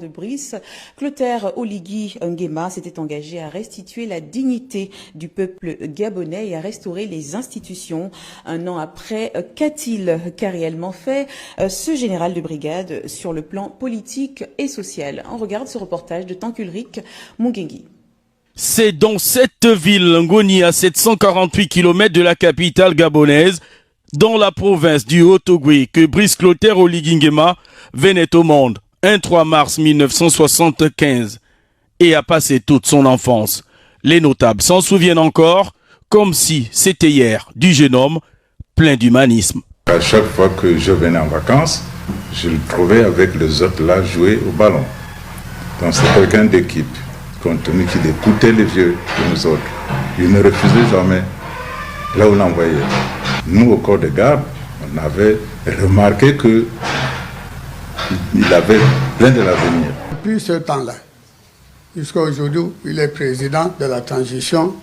de Brice, Clotaire Oligui Nguema s'était engagé à restituer la dignité du peuple gabonais et à restaurer les institutions. Un an après, qu'a-t-il réellement fait ce général de brigade sur le plan politique et social? On regarde ce reportage de Tankulrik Mungengi. C'est dans cette ville, Ngoni, à 748 km de la capitale gabonaise, dans la province du Haut-Ogooué, que Brice Clotaire Oligui Nguema venait au monde un 3 mars 1975 et a passé toute son enfance. Les notables s'en souviennent encore, comme si c'était hier, du jeune homme plein d'humanisme. À chaque fois que je venais en vacances, je le trouvais avec les autres là jouer au ballon. Donc c'est quelqu'un d'équipe, compte tenu qu'il écoutait les vieux de nous autres. Il ne refusait jamais là où l'envoyait. Nous, au corps de garde, on avait remarqué qu'il avait plein de l'avenir. Depuis ce temps-là, jusqu'à aujourd'hui, il est président de la transition.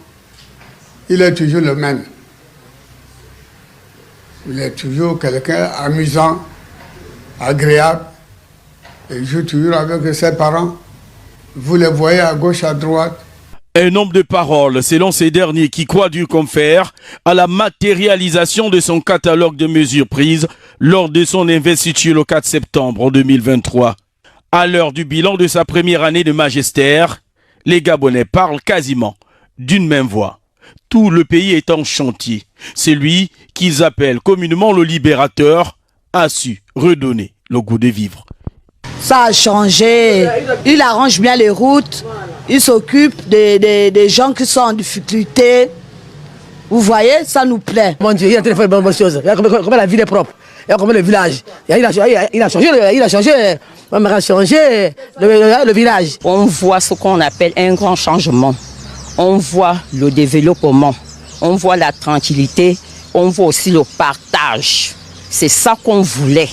Il est toujours le même. Il est toujours quelqu'un amusant, agréable. Il joue toujours avec ses parents. Vous les voyez à gauche, à droite. Un homme de parole, selon ces derniers, qui croient dur comme fer à la matérialisation de son catalogue de mesures prises lors de son investiture le 4 septembre 2023. À l'heure du bilan de sa première année de magistère, les Gabonais parlent quasiment d'une même voix. Tout le pays est en chantier. C'est lui qu'ils appellent communément le libérateur, a su redonner le goût de vivre. Ça a changé. Il arrange bien les routes. Il s'occupe des gens qui sont en difficulté. Vous voyez, ça nous plaît. Mon Dieu, il a fait de bonnes choses. Comment la ville est propre. Comment le village. Il a changé le village. On voit ce qu'on appelle un grand changement. On voit le développement. On voit la tranquillité. On voit aussi le partage. C'est ça qu'on voulait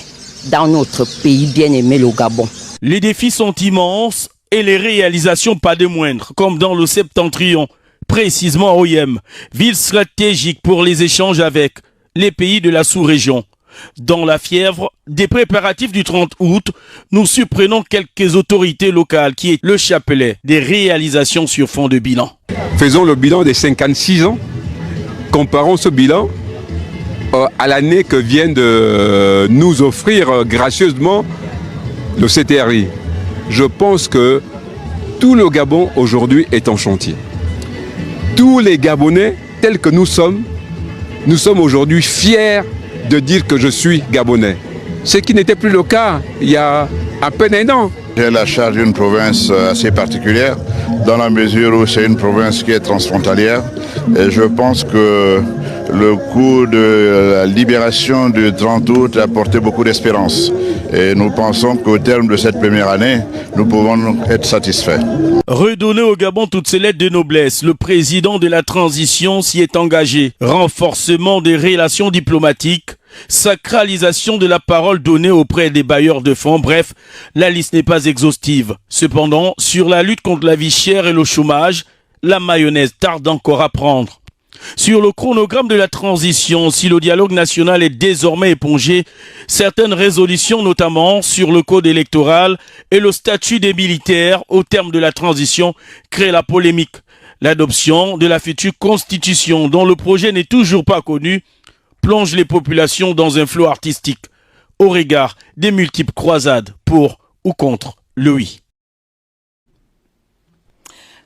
dans notre pays bien-aimé, le Gabon. Les défis sont immenses et les réalisations pas des moindres, comme dans le Septentrion, précisément à Oyem, ville stratégique pour les échanges avec les pays de la sous-région. Dans la fièvre des préparatifs du 30 août, nous surprenons quelques autorités locales qui est le chapelet des réalisations sur fond de bilan. Faisons le bilan des 56 ans, comparons ce bilan à l'année que vient de nous offrir gracieusement le CTRI. Je pense que tout le Gabon aujourd'hui est en chantier. Tous les Gabonais, tels que nous sommes aujourd'hui fiers de dire que je suis Gabonais. Ce qui n'était plus le cas il y a à peine un an. J'ai la charge d'une province assez particulière, dans la mesure où c'est une province qui est transfrontalière. Et je pense que le coup de la libération du 30 août a apporté beaucoup d'espérance. Et nous pensons qu'au terme de cette première année, nous pouvons être satisfaits. Redonner au Gabon toutes ses lettres de noblesse, le président de la transition s'y est engagé. Renforcement des relations diplomatiques, sacralisation de la parole donnée auprès des bailleurs de fonds. Bref, la liste n'est pas exhaustive. Cependant, sur la lutte contre la vie chère et le chômage, la mayonnaise tarde encore à prendre. Sur le chronogramme de la transition, si le dialogue national est désormais épongé, certaines résolutions, notamment sur le code électoral et le statut des militaires au terme de la transition, créent la polémique. L'adoption de la future constitution, dont le projet n'est toujours pas connu, plonge les populations dans un flot artistique, au regard des multiples croisades pour ou contre le oui.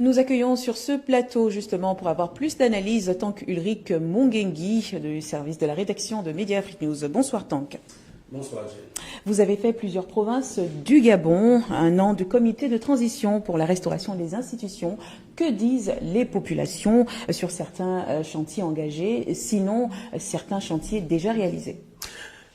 Nous accueillons sur ce plateau, justement, pour avoir plus d'analyse, Tankulrik Mungengi, du service de la rédaction de Média Afrique News. Bonsoir, Tank. Bonsoir. Vous avez fait plusieurs provinces du Gabon, un an de comité de transition pour la restauration des institutions. Que disent les populations sur certains chantiers engagés, sinon certains chantiers déjà réalisés?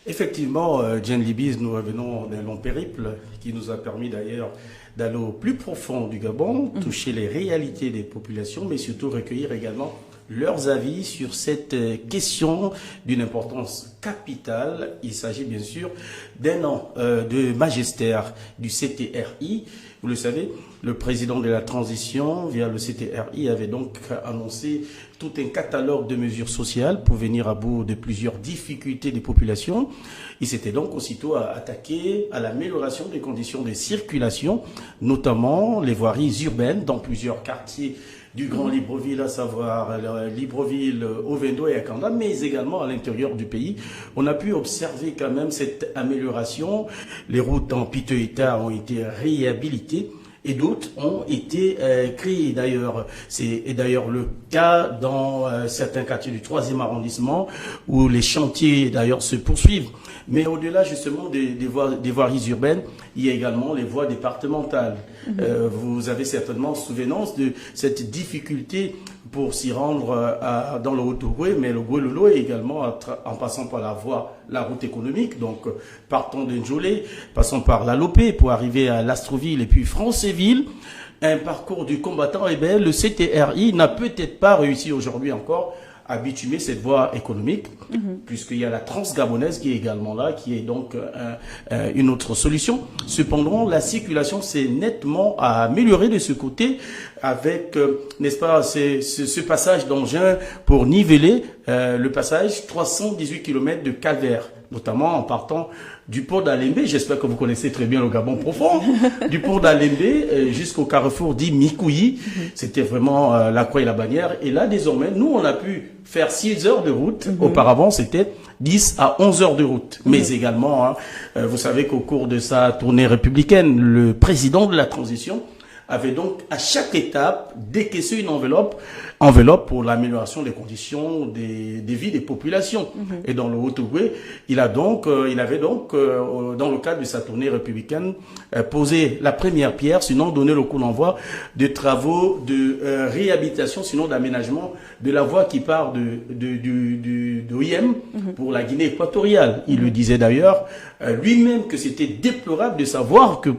Effectivement, Jane Libis, nous revenons d'un long périple qui nous a permis d'ailleurs d'aller au plus profond du Gabon, toucher les réalités des populations, mais surtout recueillir également leurs avis sur cette question d'une importance capitale. Il s'agit bien sûr d'un an de magistère du CTRI. Vous le savez, le président de la transition, via le CTRI, avait donc annoncé tout un catalogue de mesures sociales pour venir à bout de plusieurs difficultés des populations. Il s'était donc aussitôt attaqué à l'amélioration des conditions de circulation, notamment les voiries urbaines dans plusieurs quartiers du Grand Libreville, à savoir Libreville, Ovendo et Akanda, mais également à l'intérieur du pays. On a pu observer quand même cette amélioration. Les routes en piteux état ont été réhabilitées et d'autres ont été créées d'ailleurs. C'est d'ailleurs le cas dans certains quartiers du 3e arrondissement où les chantiers d'ailleurs se poursuivent. Mais au-delà justement des voiries urbaines, il y a également les voies départementales. Vous avez certainement souvenance de cette difficulté pour s'y rendre dans le Haut-Ogooué, mais le Gouelolo est également en passant par la route économique, donc partant de Njolé, passant par la Lopé pour arriver à Lastroville et puis Francéville. Un parcours du combattant, et bien le CTRI n'a peut-être pas réussi aujourd'hui encore à bitumer cette voie économique, puisqu'il y a la transgabonaise qui est également là, qui est donc une autre solution. Cependant, la circulation s'est nettement améliorée de ce côté avec, n'est-ce pas, ce passage d'engin pour niveler le passage 318 km de Calvaire, notamment en partant du port d'Alembe, j'espère que vous connaissez très bien le Gabon profond, du port d'Alembe jusqu'au carrefour dit Mikouyi, c'était vraiment la croix et la bannière. Et là, désormais, nous, on a pu faire 6 heures de route. Auparavant, c'était 10 à 11 heures de route. Mais également, vous savez qu'au cours de sa tournée républicaine, le président de la transition avait donc à chaque étape décaissé une enveloppe pour l'amélioration des conditions de vie des populations. Et dans le Haut-Ogooué, il avait donc, dans le cadre de sa tournée républicaine, posé la première pierre, sinon donné le coup d'envoi de travaux de réhabilitation, sinon d'aménagement de la voie qui part de OIM pour la Guinée équatoriale. Il le disait d'ailleurs lui-même que c'était déplorable de savoir que